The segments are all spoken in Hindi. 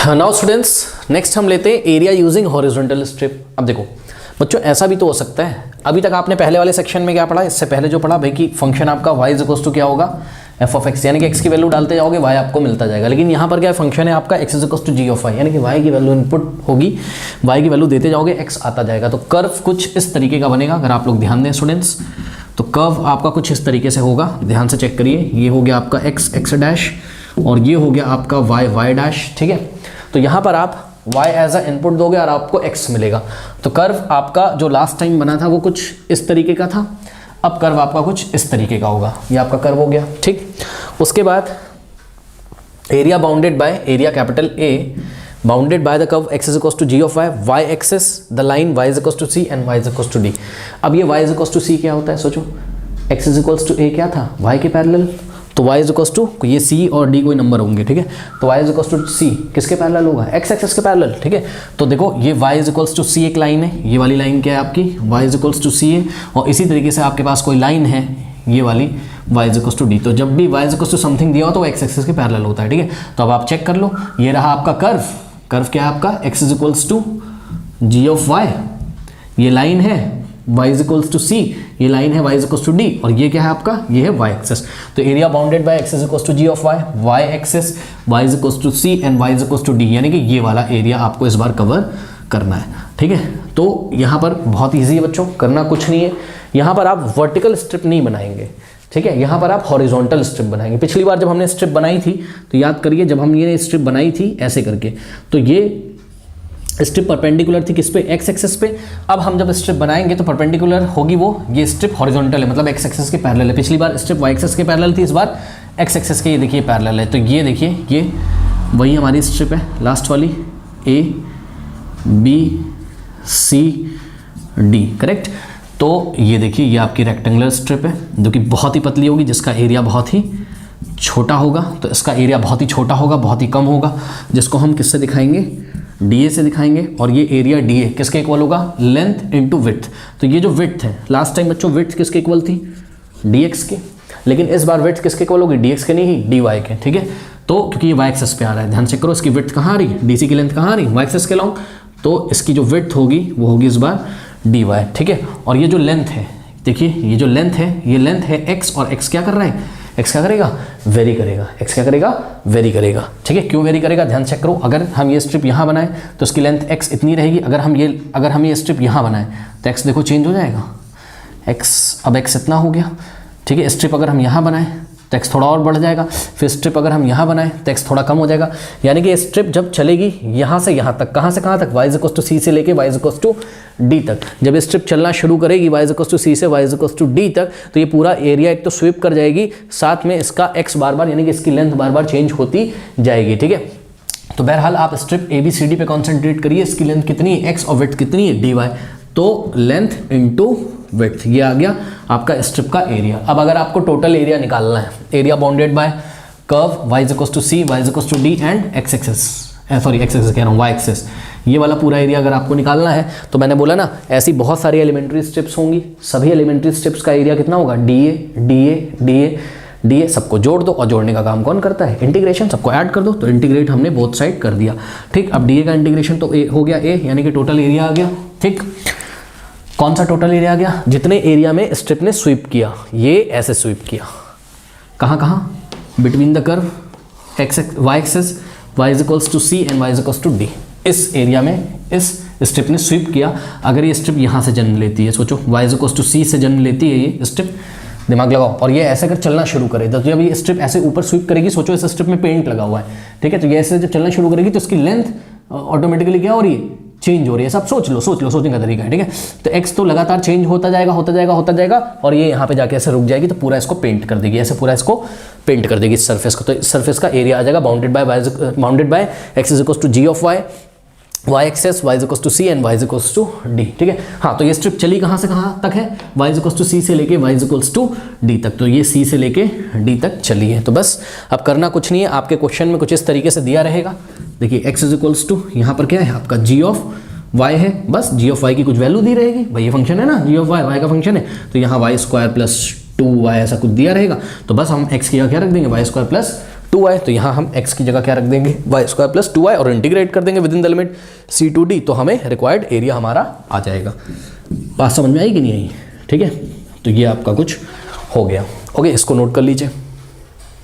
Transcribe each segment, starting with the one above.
नाउ स्टूडेंट्स, नेक्स्ट हम लेते हैं एरिया यूजिंग हॉरिजॉन्टल स्ट्रिप। अब देखो बच्चों, ऐसा भी तो हो सकता है, अभी तक आपने पहले वाले सेक्शन में क्या पढ़ा, इससे पहले जो पढ़ा भाई कि फंक्शन आपका y इज इक्वल टू क्या होगा, एफ ऑफ एक्स, यानी कि x की वैल्यू डालते जाओगे y आपको मिलता जाएगा। लेकिन यहाँ पर क्या फंक्शन है आपका x is equal to G of y, यानी कि y की वैल्यू इनपुट होगी, y की वैल्यू देते जाओगे, x आता जाएगा। तो कर्व कुछ इस तरीके का बनेगा, अगर आप लोग ध्यान दें स्टूडेंट्स, तो कर्व आपका कुछ इस तरीके से होगा, ध्यान से चेक करिए। ये हो गया आपका x x डैश और ये हो गया आपका y y डैश, ठीक है। तो यहाँ पर आप y एज अ इनपुट दोगे और आपको x मिलेगा। तो कर्व आपका जो लास्ट टाइम बना था वो कुछ इस तरीके का था, अब कर्व आपका कुछ इस तरीके का होगा, ये आपका कर्व हो गया, ठीक। उसके बाद area bounded by area capital A bounded by the curve x is equal to g of y axis the line y is equal to c and y is equal to d। अब ये y is equal to c क्या होता है, सोचो, x is equal to a क्या था, y के पैरेलल, तो y इज इक्वल टू ये c और d कोई नंबर होंगे, ठीक है। तो y is equal to c किसके पैरेलल होगा, x एक्सिस के पैरेलल, ठीक है। तो देखो ये y is equal to c एक लाइन है, ये वाली लाइन क्या है आपकी y is equal to c है, और इसी तरीके से आपके पास कोई लाइन है ये वाली y is equal to d। तो जब भी y is equal to something दिया हो तो x एक्सिस के पैरेलल होता है, ठीक है। तो अब आप चेक कर लो, ये रहा आपका कर्व, कर्व क्या है आपका x is equal to g of y, ये लाइन है y is equals to c, ये लाइन है y is equals to d, और ये क्या है आपका, ये है y एक्सिस। तो area bounded by x is equals to g of y axis, y is equals to c and y is equals to d, यानी कि ये वाला एरिया आपको इस बार कवर करना है, ठीक है। तो यहाँ पर बहुत ईजी है बच्चों, करना कुछ नहीं है, यहाँ पर आप वर्टिकल स्ट्रिप नहीं बनाएंगे, ठीक है, यहाँ पर आप हॉरिजॉन्टल स्ट्रिप बनाएंगे। पिछली बार जब हमने स्ट्रिप बनाई थी तो याद करिए, जब हम ये स्ट्रिप बनाई थी ऐसे करके, तो ये स्ट्रिप परपेंडिकुलर थी किस पे, एक्स एक्सिस पे। अब हम जब स्ट्रिप बनाएंगे तो परपेंडिकुलर होगी वो, ये स्ट्रिप हॉरिजॉन्टल है, मतलब एक्स एक्सिस के पैरेलल है। पिछली बार स्ट्रिप वाई एक्सिस के पैरेलल थी, इस बार एक्स एक्सिस के, ये देखिए पैरेलल है। तो ये देखिए, ये वही हमारी स्ट्रिप है लास्ट वाली, A B C D, correct. तो ये देखिए, ये आपकी रेक्टेंगुलर स्ट्रिप है जो कि बहुत ही पतली होगी, जिसका एरिया बहुत ही छोटा होगा। तो इसका एरिया बहुत ही छोटा होगा, बहुत ही कम होगा, जिसको हम किससे दिखाएंगे, DA से दिखाएंगे। और ये एरिया DA किसके इक्वल होगा, लेंथ इनटू विड्थ। तो ये जो विड्थ है, लास्ट टाइम बच्चों विड्थ किसके इक्वल थी, DX के, लेकिन इस बार विड्थ किसके इक्वल होगी, DX के नहीं, DY के, ठीक है। तो क्योंकि ये y एक्सिस पे आ रहा है, ध्यान चेक करो, इसकी विड्थ कहाँ आ रही है, DC की लेंथ कहाँ आ रही है, y एक्सिस के लॉन्ग, तो इसकी जो विड्थ होगी वो होगी इस बार DY, ठीक है। और ये जो लेंथ है, देखिए ये जो लेंथ है, ये लेंथ है x, और x क्या कर रहा है, x क्या करेगा, वेरी करेगा, x क्या करेगा, वेरी करेगा, ठीक है। क्यों वेरी करेगा, ध्यान चेक करो, अगर हम ये स्ट्रिप यहाँ बनाएं तो इसकी लेंथ x इतनी रहेगी, अगर हम ये स्ट्रिप यहाँ बनाएं तो x देखो चेंज हो जाएगा, x अब x इतना हो गया, ठीक है। स्ट्रिप अगर हम यहाँ बनाएं तो x थोड़ा और बढ़ जाएगा, फिर स्ट्रिप अगर हम यहाँ बनाएं तो x थोड़ा कम हो जाएगा। यानी कि स्ट्रिप जब चलेगी यहाँ से यहाँ तक, कहाँ से कहाँ तक, y is equal to c से लेके y is equal to d तक। जब स्ट्रिप चलना शुरू करेगी y is equal to c से y is equal to d तक, तो ये पूरा एरिया एक तो स्वीप कर जाएगी, साथ में इसका x बार बार, यानी कि इसकी लेंथ बार बार चेंज होती जाएगी, ठीक है। तो बहरहाल आप स्ट्रिप ABCD पे कॉन्सेंट्रेट करिए, इसकी लेंथ कितनी है x और विड्थ कितनी है dy। तो लेंथ इनटू विड्थ, ये आ गया आपका स्ट्रिप का एरिया। अब अगर आपको टोटल एरिया निकालना है, area bounded by curve y is equal to c, y is equal to d and x axis, sorry x axis कह रहा हूँ, y एक्सिस, ये वाला पूरा एरिया अगर आपको निकालना है तो मैंने बोला ना, ऐसी बहुत सारी एलिमेंट्री स्ट्रिप्स होंगी, सभी एलिमेंट्री स्ट्रिप्स का एरिया कितना होगा, DA DA DA DA, सबको जोड़ दो, और जोड़ने का काम कौन करता है, इंटीग्रेशन, सबको ऐड कर दो। तो इंटीग्रेट हमने बोथ साइड कर दिया, ठीक। अब DA का इंटीग्रेशन तो हो गया A, यानी कि टोटल एरिया आ गया, ठीक। कौन सा टोटल एरिया आ गया, जितने एरिया में स्ट्रिप ने स्वीप किया, ये ऐसे स्वीप किया, कहाँ कहाँ, between the curve y axis, y is equals to c and y is equals to d, इस एरिया में इस स्ट्रिप ने स्वीप किया। अगर ये स्ट्रिप यहाँ से जन्म लेती है, सोचो y is equals to c से जन्म लेती है ये स्ट्रिप, दिमाग लगाओ, और ये ऐसे अगर चलना शुरू करे, तो जब ये स्ट्रिप ऐसे ऊपर स्वीप करेगी, सोचो इस स्ट्रिप में पेंट लगा हुआ है, ठीक है। तो ये ऐसे जब चलना शुरू करेगी तो इसकी लेंथ ऑटोमेटिकली क्या हो रही है, चेंज हो रही है। सब सोच लो, सोचने का तरीका है, ठीक है। तो x तो लगातार चेंज होता जाएगा, और ये यहाँ पे जाके ऐसे रुक जाएगी, तो पूरा इसको पेंट कर देगी, ऐसे पूरा इसको पेंट कर देगी इस सरफेस को। तो इस सरफेस का एरिया आ जाएगा bounded by x is equal to g of y axes, y is equal to c and y is equal to d, ठीक है। हाँ, तो ये स्ट्रिप चली कहाँ से कहाँ तक है, y is equal to c से लेके y is equal to d तक, तो ये c से लेके d तक चली है। तो बस अब करना कुछ नहीं है, आपके क्वेश्चन में कुछ इस तरीके से दिया रहेगा, देखिए x इज इक्वल टू, यहाँ पर क्या है आपका g ऑफ y है, बस g ऑफ y की कुछ वैल्यू दी रहेगी, भाई ये फंक्शन है ना, g ऑफ y का फंक्शन है, तो यहाँ y स्क्वायर प्लस 2y ऐसा कुछ दिया रहेगा। तो बस हम x की क्या रख देंगे, y स्क्वायर प्लस 2y, तो यहाँ हम x की जगह क्या रख देंगे y² प्लस 2y और इंटीग्रेट कर देंगे with in the limit c to d, तो हमें रिक्वायर्ड एरिया हमारा आ जाएगा। बात समझ में आई कि नहीं आई? ठीक है, तो ये आपका कुछ हो गया। ओके, इसको नोट कर लीजिए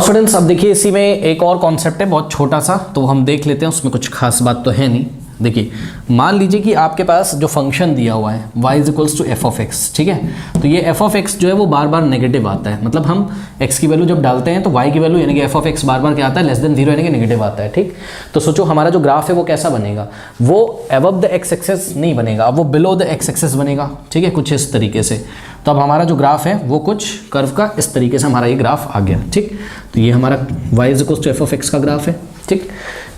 स्टूडेंट्स। अब देखिए इसी में एक और कॉन्सेप्ट है बहुत छोटा सा, तो हम देख लेते हैं, उसमें कुछ खास बात तो है नहीं। देखिए मान लीजिए कि आपके पास जो फंक्शन दिया हुआ है y equals to F of x, ठीक है, तो ये एफ ऑफ एक्स जो है वो बार बार नेगेटिव आता है, मतलब हम x की वैल्यू जब डालते हैं तो y की वैल्यू यानी कि एफ ऑफ एक्स बार बार क्या आता है, लेस देन 0 यानी कि नेगेटिव आता है। ठीक, तो सोचो हमारा जो ग्राफ है वो कैसा बनेगा, वो अबव द एक्स एक्सेस नहीं बनेगा, अब वो बिलो द एक्स एक्सेस बनेगा। ठीक है, कुछ इस तरीके से। तो अब हमारा जो ग्राफ है वो कुछ कर्व का इस तरीके से हमारा ये ग्राफ आ गया। ठीक, तो ये हमारा y equals to F of x का ग्राफ है। ठीक,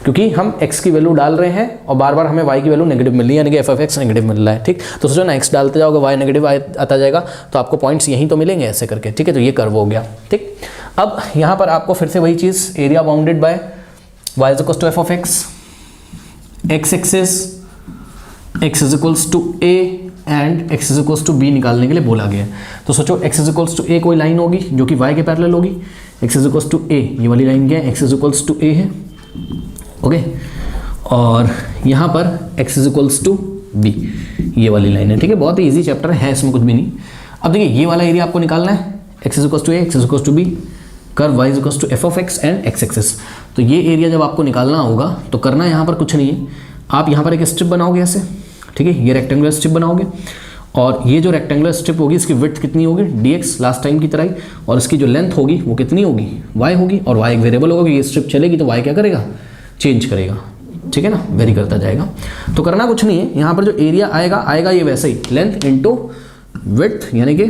क्योंकि हम x की वैल्यू डाल रहे हैं और बार बार हमें y की वैल्यू नेगेटिव मिल रही है, यानी कि एफ ऑफ एक्स नेगेटिव मिल रहा है। ठीक, तो सोचो ना x डालते जाओगे y नेगेटिव आता जाएगा, तो आपको पॉइंट्स यहीं तो मिलेंगे ऐसे करके। ठीक है, तो ये कर्व हो गया। ठीक, अब यहाँ पर आपको फिर से वही चीज़, area bounded by y equals to F of x, x axis x is equals to a and x is equals to b निकालने के लिए बोला गया है। तो सोचो x is equals to a कोई लाइन होगी जो कि y के पैरेलल होगी, x is equals to a, ये वाली लाइन क्या है, x is equals to a है। ओके, और यहाँ पर x is equals to b, ये वाली लाइन है। ठीक है, बहुत ही ईजी चैप्टर है, इसमें कुछ भी नहीं। अब देखिए ये वाला एरिया आपको निकालना है, x is equals to a, x is equals to b, curve y is equals to F of x and x axis. तो ये एरिया जब आपको निकालना होगा तो करना यहाँ पर कुछ नहीं है, आप यहाँ पर एक स्ट्रिप बनाओगे ऐसे। ठीक है, ये रेक्टेंगुलर स्ट्रिप बनाओगे और ये जो रेक्टेंगुलर स्ट्रिप होगी इसकी विड्थ कितनी होगी, dx लास्ट टाइम की तरह ही, और इसकी जो लेंथ होगी वो कितनी होगी, y होगी, और y एक वेरिएबल होगा, ये स्ट्रिप चलेगी तो y क्या करेगा, चेंज करेगा। ठीक है ना, वेरी करता जाएगा। तो करना कुछ नहीं है, यहाँ पर जो एरिया आएगा ये वैसे ही लेंथ इंटू विड्थ यानी कि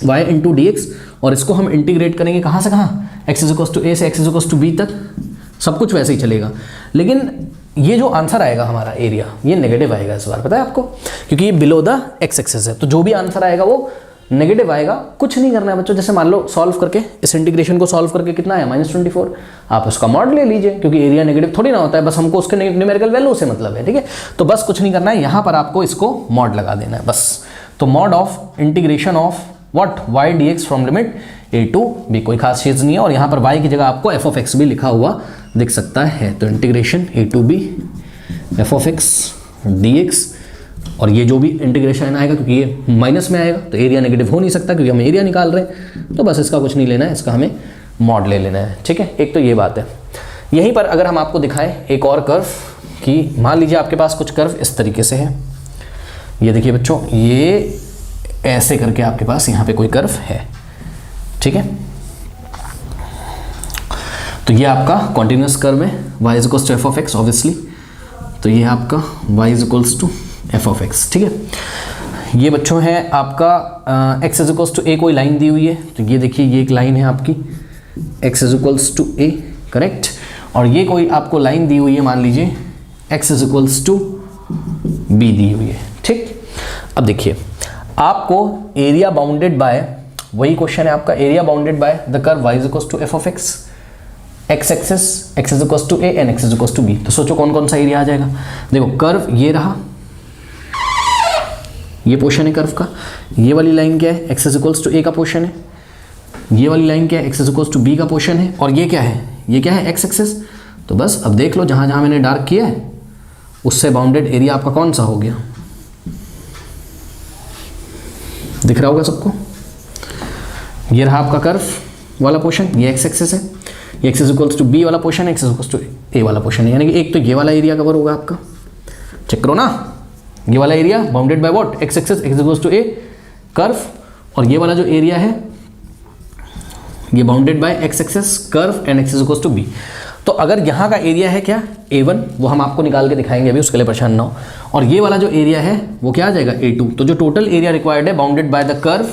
y इंटू dx, और इसको हम इंटीग्रेट करेंगे कहाँ से कहाँ, x is equals to a से x is equals to b तक, सब कुछ वैसे ही चलेगा। लेकिन ये जो आंसर आएगा हमारा एरिया, ये नेगेटिव आएगा इस बार, पता है आपको, क्योंकि ये बिलो द एक्स एक्सिस है। तो जो भी आंसर आएगा वो नेगेटिव आएगा। कुछ नहीं करना है बच्चों, जैसे मान लो सॉल्व करके इस इंटीग्रेशन को सॉल्व करके कितना है -24, आप उसका मॉड ले लीजिए, क्योंकि एरिया नेगेटिव थोड़ी ना होता है, बस हमको उसके न्यूमेरिकल वैल्यू से मतलब है। ठीक है, तो बस कुछ नहीं करना है, यहाँ पर आपको इसको मॉड लगा देना है बस। तो mod of integration of what y dx from limit a to b, कोई खास चीज़ नहीं है। और यहाँ पर y की जगह आपको f ऑफ x भी लिखा हुआ दिख सकता है। तो integration a to b f of x dx, और ये जो भी इंटीग्रेशन आएगा क्योंकि ये माइनस में आएगा तो एरिया नेगेटिव हो नहीं सकता, क्योंकि हम एरिया निकाल रहे हैं, तो बस इसका कुछ नहीं लेना है, इसका हमें मॉड ले लेना है। ठीक है, एक तो ये बात है। यहीं पर अगर हम आपको दिखाएं एक और कर्व, कि मान लीजिए आपके पास कुछ कर्व इस तरीके से है, ये देखिए बच्चों, ये ऐसे करके आपके पास यहाँ पे कोई कर्व है। ठीक है, तो ये आपका कॉन्टिन्यूस कर्व है, y is equals to F of x obviously, तो ये आपका y is equals to F of x. ठीक है, ये बच्चों है आपका x is equals to a, कोई लाइन दी हुई है, तो ये देखिए ये एक लाइन है आपकी x is equals to a, correct, और ये कोई आपको लाइन दी हुई है, मान लीजिए x is equals to b दी हुई है। ठीक, अब देखिए आपको एरिया बाउंडेड बाय, वही क्वेश्चन है आपका, area bounded by the curve y is equals to F of x, x axis x is equals to a and x is equals to b। तो सोचो कौन कौन सा एरिया आ जाएगा। देखो कर्व ये रहा, ये पोर्शन है कर्व का, ये वाली लाइन क्या है, x is equals to a का पोर्शन है, ये वाली लाइन क्या है, x is equals to b का पोर्शन है, और ये क्या है, ये क्या है, x एक्सिस। तो बस अब देख लो जहाँ जहाँ मैंने डार्क किया है उससे बाउंडेड एरिया आपका कौन सा हो गया, दिख रहा होगा सबको। ये रहा आपका कर्व वाला पोर्शन, ये x एक्सिस है, ये x is equals to b वाला पोर्शन है, x is equals to a वाला पोर्शन है, यानी कि एक तो ये वाला एरिया कवर होगा आपका, चेक करो ना, ये वाला area bounded by what, x axis x equals to a curve, और ये वाला जो एरिया है ये bounded by x axis curve and x equals to b। तो अगर यहाँ का एरिया है क्या, a1, वो हम आपको निकाल के दिखाएंगे अभी, उसके लिए परेशान ना हो, और ये वाला जो एरिया है वो क्या आ जाएगा, a2। तो जो टोटल एरिया रिक्वायर्ड है bounded by the curve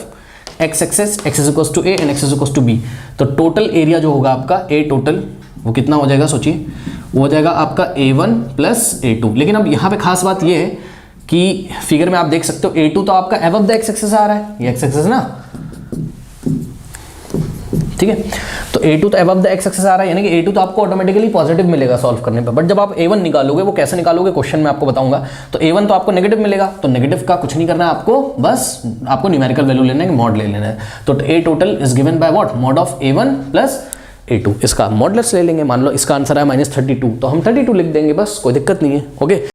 x axis x is equals to a and x is equals to b, तो टोटल एरिया जो होगा आपका a टोटल वो कितना हो जाएगा, सोचिए, वो हो जाएगा आपका a1 प्लस a2। लेकिन अब यहाँ पे खास बात ये है कि फिगर में आप देख सकते हो a2 तो आपका अबव द x एक्सिस आ रहा है, ये x एक्सिस ना, ठीक है, तो a2 तो अबव द x एक्सिस आ रहा है, यानी कि a2 तो आपको ऑटोमेटिकली पॉजिटिव मिलेगा सॉल्व करने पर। बट जब आप a1 निकालोगे, वो कैसे निकालोगे क्वेश्चन में आपको बताऊंगा, तो a1 तो आपको नेगेटिव मिलेगा, तो नेगेटिव का कुछ नहीं करना है आपको, बस आपको न्यूमेरिकल वैल्यू लेना है, मॉड ले लेना है। तो a total is given by what, mod of a1 plus a2। इसका मॉडुलस ले लेंगे, मान लो इसका आंसर है -32 तो हम 32 लिख देंगे, बस कोई दिक्कत नहीं है। ओके।